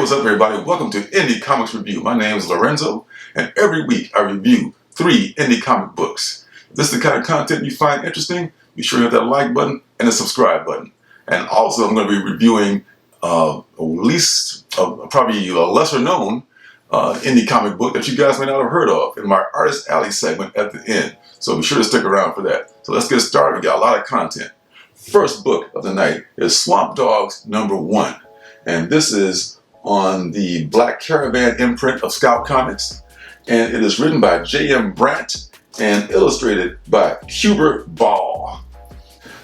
what's up, everybody? Welcome to Indie Comics Review. My name is Lorenzo, and every week I review 3 indie comic books. If this is the kind of content you find interesting, be sure to hit that like button and the subscribe button. And also, I'm going to be reviewing probably a lesser known indie comic book that you guys may not have heard of in my Artist Alley segment at the end. So be sure to stick around for that. So let's get started. We got a lot of content. First book of the night is Swamp Dogs #1. And this is on the Black Caravan imprint of Scout Comics. And it is written by J.M. Brandt and illustrated by Hubert Ball.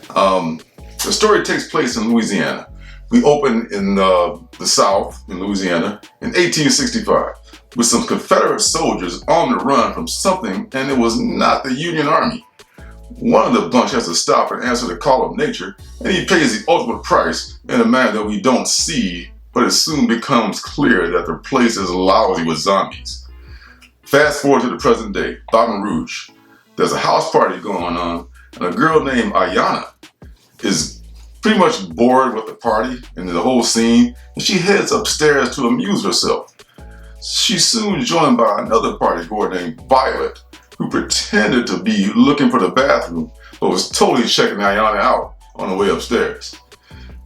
The story takes place in Louisiana. We open in the South, in Louisiana, in 1865, with some Confederate soldiers on the run from something, and it was not the Union Army. One of the bunch has to stop and answer the call of nature, and he pays the ultimate price in a manner that we don't see, but it soon becomes clear that the place is lousy with zombies. Fast forward to the present day, Baton Rouge. There's a house party going on, and a girl named Ayanna is pretty much bored with the party and the whole scene, and she heads upstairs to amuse herself. She's soon joined by another party goer named Violet, who pretended to be looking for the bathroom, but was totally checking Ayanna out on the way upstairs.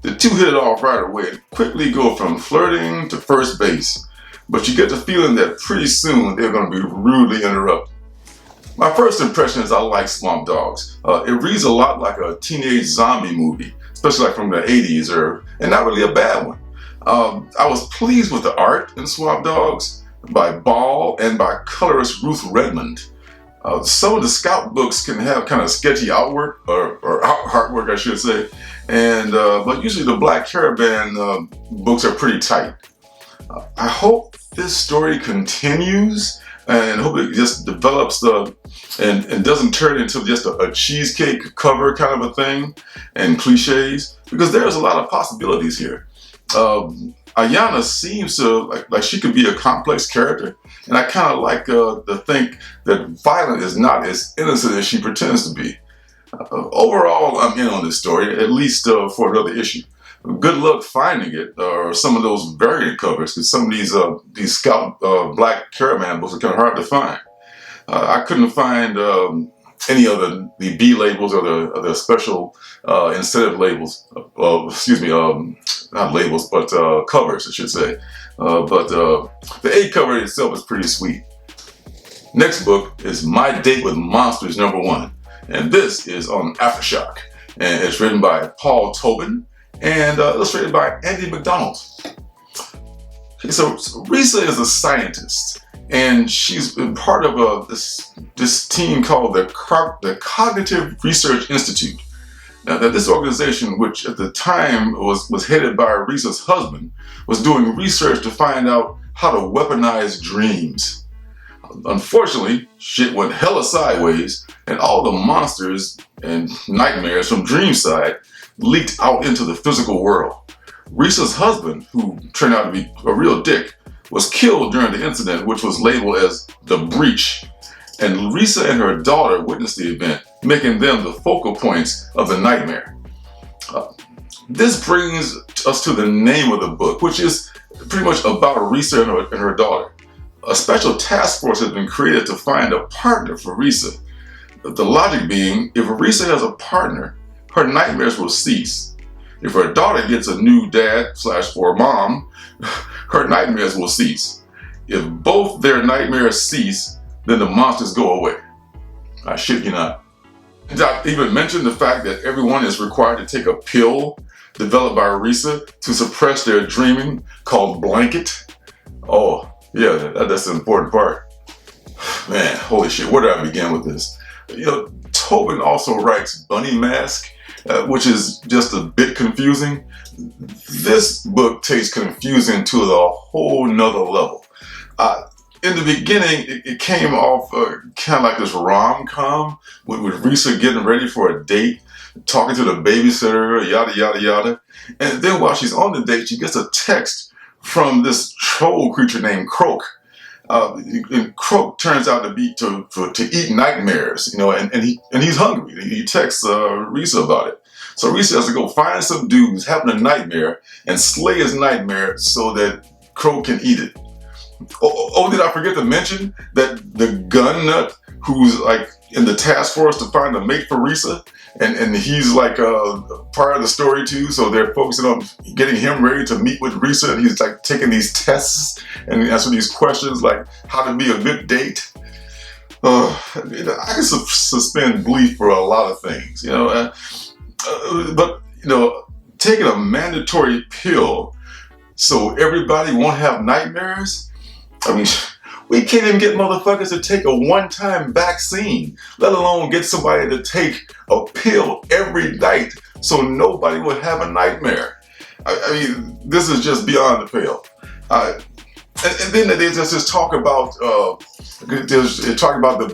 The two hit it off right away and quickly go from flirting to first base, but you get the feeling that pretty soon they're going to be rudely interrupted. My first impression is I like Swamp Dogs. It reads a lot like a teenage zombie movie, especially like from the 80s, and not really a bad one. I was pleased with the art in Swamp Dogs by Ball and by colorist Ruth Redmond. Some of the Scout books can have kind of sketchy artwork, or artwork I should say, but usually the Black Caravan books are pretty tight. I hope this story continues and hope it just develops and doesn't turn into just a cheesecake cover kind of a thing and cliches, because there's a lot of possibilities here. Ayanna seems to like she could be a complex character, and I kind of like to think that Violet is not as innocent as she pretends to be. Overall, I'm in on this story, at least for another issue. Good luck finding it, or some of those variant covers, because some of these Scout Black Caravan books are kind of hard to find. I couldn't find any of the B labels or the special incentive labels. Not labels, but covers, I should say. But the A cover itself is pretty sweet. Next book is My Date with Monsters #1, and this is on Aftershock, and it's written by Paul Tobin and illustrated by Andy McDonald. Okay, so Risa is a scientist, and she's been part of this team called the Cognitive Research Institute. Now, this organization, which at the time was headed by Risa's husband, was doing research to find out how to weaponize dreams. Unfortunately, shit went hella sideways, and all the monsters and nightmares from Dreamside leaked out into the physical world. Risa's husband, who turned out to be a real dick, was killed during the incident, which was labeled as the breach. And Risa and her daughter witnessed the event, making them the focal points of the nightmare. This brings us to the name of the book, which is pretty much about Risa and her daughter. A special task force has been created to find a partner for Risa. The logic being, if Risa has a partner, her nightmares will cease. If her daughter gets a new dad/or mom, her nightmares will cease. If both their nightmares cease, then the monsters go away. I shit you not. Doc even mentioned the fact that everyone is required to take a pill developed by Risa to suppress their dreaming called Blanket. Oh, yeah, that's an important part. Man, holy shit, where did I begin with this? Tobin also writes Bunny Mask, which is just a bit confusing. This book takes confusing to a whole nother level. In the beginning, it came off kind of like this rom-com with Risa getting ready for a date, talking to the babysitter, yada, yada, yada. And then while she's on the date, she gets a text from this troll creature named Croak. And Croak turns out to be to eat nightmares, and he's hungry. He texts Risa about it. So Risa has to go find some dude who's having a nightmare and slay his nightmare so that crow can eat it. Oh, did I forget to mention that the gun nut who's like in the task force to find a mate for Risa, and he's like part of the story too, so they're focusing on getting him ready to meet with Risa, and he's like taking these tests and answering these questions like how to be a good date. I can suspend belief for a lot of things, but taking a mandatory pill so everybody won't have nightmares. I mean, we can't even get motherfuckers to take a one-time vaccine, let alone get somebody to take a pill every night so nobody will have a nightmare. I mean, this is just beyond the pale. And then there's this talk about the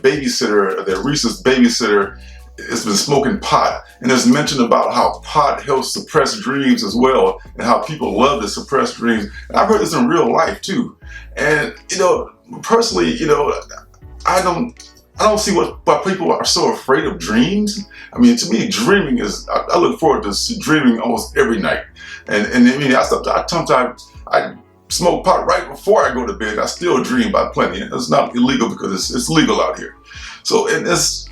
babysitter, the Reese's babysitter has been smoking pot, and there's mention about how pot helps suppress dreams as well, and how people love to suppress dreams. And I've heard this in real life too. And personally, I don't see why people are so afraid of dreams. I mean, to me, dreaming is. I look forward to dreaming almost every night. And I mean, sometimes I smoke pot right before I go to bed. I still dream by plenty. It's not illegal because it's legal out here. So, and it's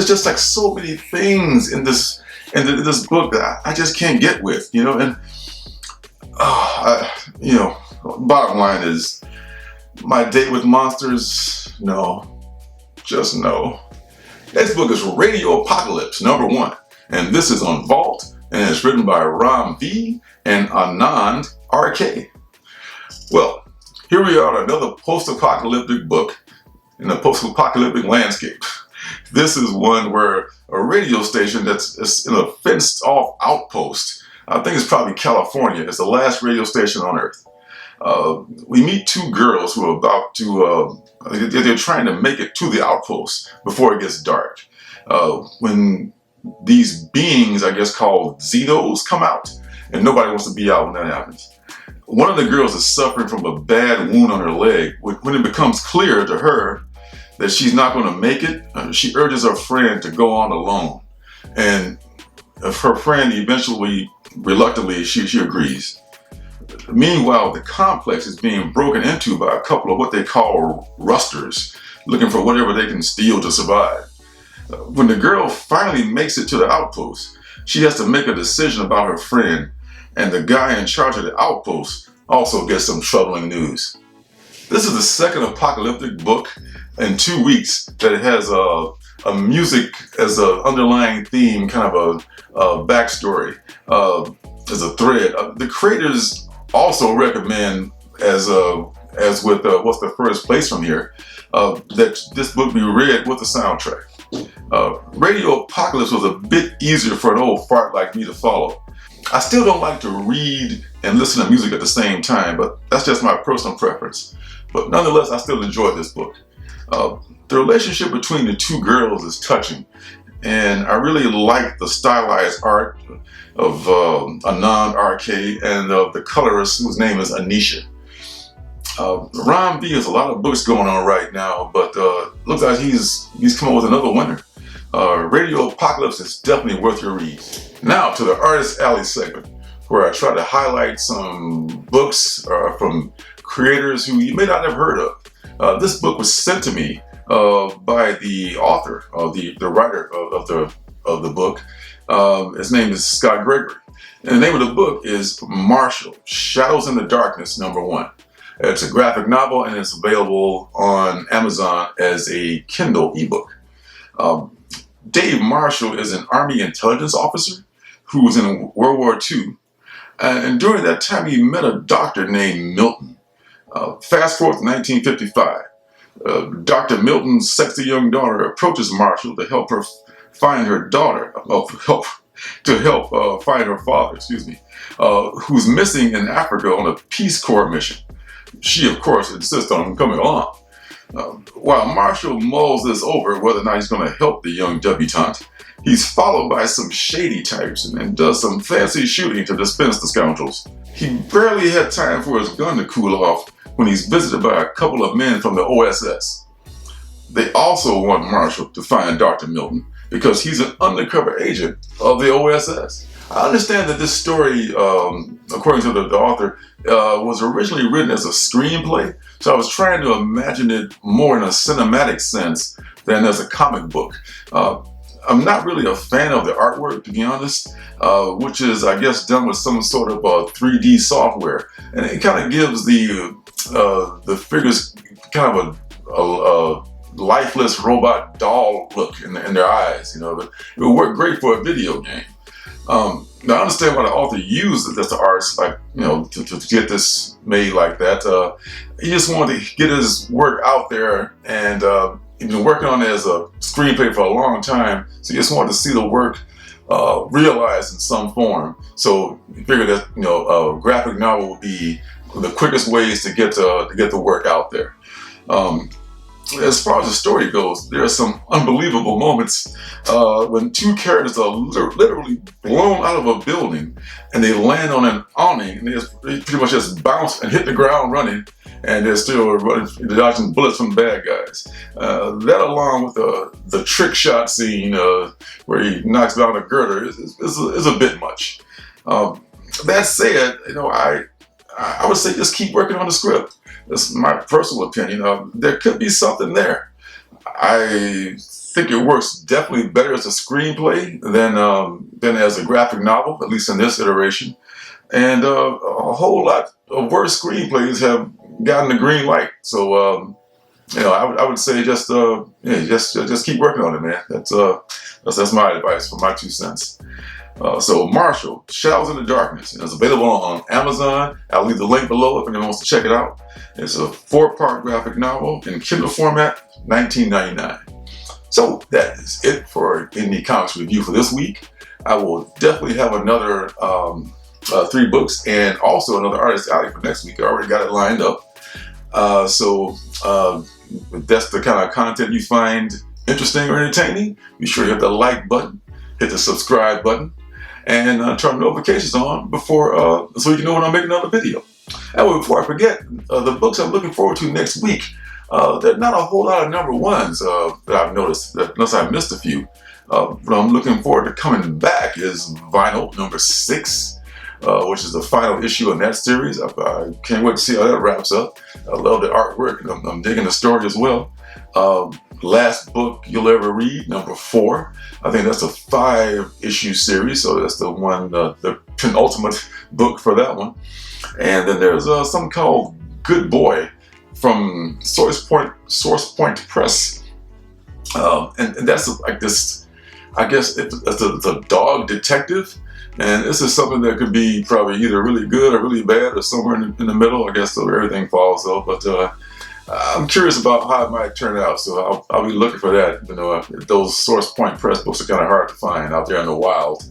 just like so many things in this book that I just can't get with, and bottom line is my date with monsters, no, just no. Next book is Radio Apocalypse #1, and this is on Vault, and it's written by Ram V and Anand RK. Well, here we are, another post-apocalyptic book in a post-apocalyptic landscape. This is one where a radio station that's in a fenced-off outpost, I think it's probably California, it's the last radio station on Earth. We meet two girls who are about to, they're trying to make it to the outpost before it gets dark. When these beings, I guess called Xenos, come out, and nobody wants to be out when that happens. One of the girls is suffering from a bad wound on her leg. When it becomes clear to her that she's not going to make it, she urges her friend to go on alone. And her friend eventually, reluctantly, she agrees. Meanwhile, the complex is being broken into by a couple of what they call rusters, looking for whatever they can steal to survive. When the girl finally makes it to the outpost, she has to make a decision about her friend, and the guy in charge of the outpost also gets some troubling news. This is the second apocalyptic book in 2 weeks that it has a music as an underlying theme, kind of a backstory, as a thread. The creators also recommend, as with What's the First Place from Here, that this book be read with the soundtrack. Radio Apocalypse was a bit easier for an old fart like me to follow. I still don't like to read and listen to music at the same time, but that's just my personal preference. But nonetheless, I still enjoyed this book. The relationship between the two girls is touching, and I really like the stylized art of Anand RK and of the colorist whose name is Anisha. Ram V has a lot of books going on right now, but looks like he's come up with another winner. Radio Apocalypse is definitely worth your read. Now to the Artist Alley segment, where I try to highlight some books from creators who you may not have heard of. This book was sent to me by the author, the writer of the book. His name is Scott Gregory. And the name of the book is Marshall, Shadows in the Darkness #1. It's a graphic novel, and it's available on Amazon as a Kindle ebook. Dave Marshall is an Army intelligence officer who was in World War II. And during that time, he met a doctor named Milton. Fast forward to 1955. Dr. Milton's sexy young daughter approaches Marshall to help her find her daughter, find her father, who's missing in Africa on a Peace Corps mission. She, of course, insists on him coming along. While Marshall mulls this over whether or not he's going to help the young debutante, he's followed by some shady types and does some fancy shooting to dispense the scoundrels. He barely had time for his gun to cool off when he's visited by a couple of men from the OSS. They also want Marshall to find Dr. Milton because he's an undercover agent of the OSS. I understand that this story, according to the author, was originally written as a screenplay, so I was trying to imagine it more in a cinematic sense than as a comic book. I'm not really a fan of the artwork, to be honest, which is, I guess, done with some sort of 3D software, and it kind of gives the figures kind of a lifeless robot doll look in their eyes, you know. But it would work great for a video game. Now I understand why the author used it as the artist, like, you know, to get this made like that. He just wanted to get his work out there, and he's been working on it as a screenplay for a long time, so he just wanted to see the work realized in some form. So he figured that, you know, a graphic novel would be the quickest ways to get the work out there. As far as the story goes, there are some unbelievable moments when two characters are literally blown out of a building, and they land on an awning, and they pretty much just bounce and hit the ground running, and they're still running, dodging bullets from the bad guys. That, along with the trick shot scene where he knocks down a girder, is a bit much. That said, you know, I would say just keep working on the script. That's my personal opinion. There could be something there. I think it works definitely better as a screenplay than as a graphic novel, at least in this iteration. And a whole lot of worse screenplays have gotten the green light. So you know, I would say just keep working on it, man. That's my advice for my 2 cents. So Marshall, Shadows in the Darkness, and it's available on Amazon. I'll leave the link below if anyone wants to check it out. It's a 4-part graphic novel in Kindle format, $19.99. So that is it for Indie Comics Review for this week. I will definitely have another 3 books and also another Artist Alley for next week. I already got it lined up. So if that's the kind of content you find interesting or entertaining, be sure to hit the like button, hit the subscribe button, and turn notifications on before so you can know when I make another video. And before I forget, the books I'm looking forward to next week, there are not a whole lot of #1s that I've noticed, unless I missed a few. What I'm looking forward to coming back is Vinyl #6, which is the final issue in that series. I can't wait to see how that wraps up. I love the artwork, and I'm digging the story as well. Last book you'll ever read, #4. I think that's a 5-issue series, so that's the one, the penultimate book for that one. And then there's something called Good Boy from Source Point Press, and that's like this. I guess it's a dog detective, and this is something that could be probably either really good or really bad, or somewhere in the middle. I guess so everything falls though, but I'm curious about how it might turn out, so I'll be looking for that. You know, those Source Point Press books are kind of hard to find out there in the wild.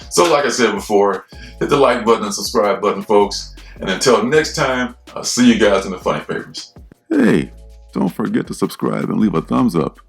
So like I said before, hit the like button and subscribe button, folks. And until next time, I'll see you guys in the funny papers. Hey, don't forget to subscribe and leave a thumbs up.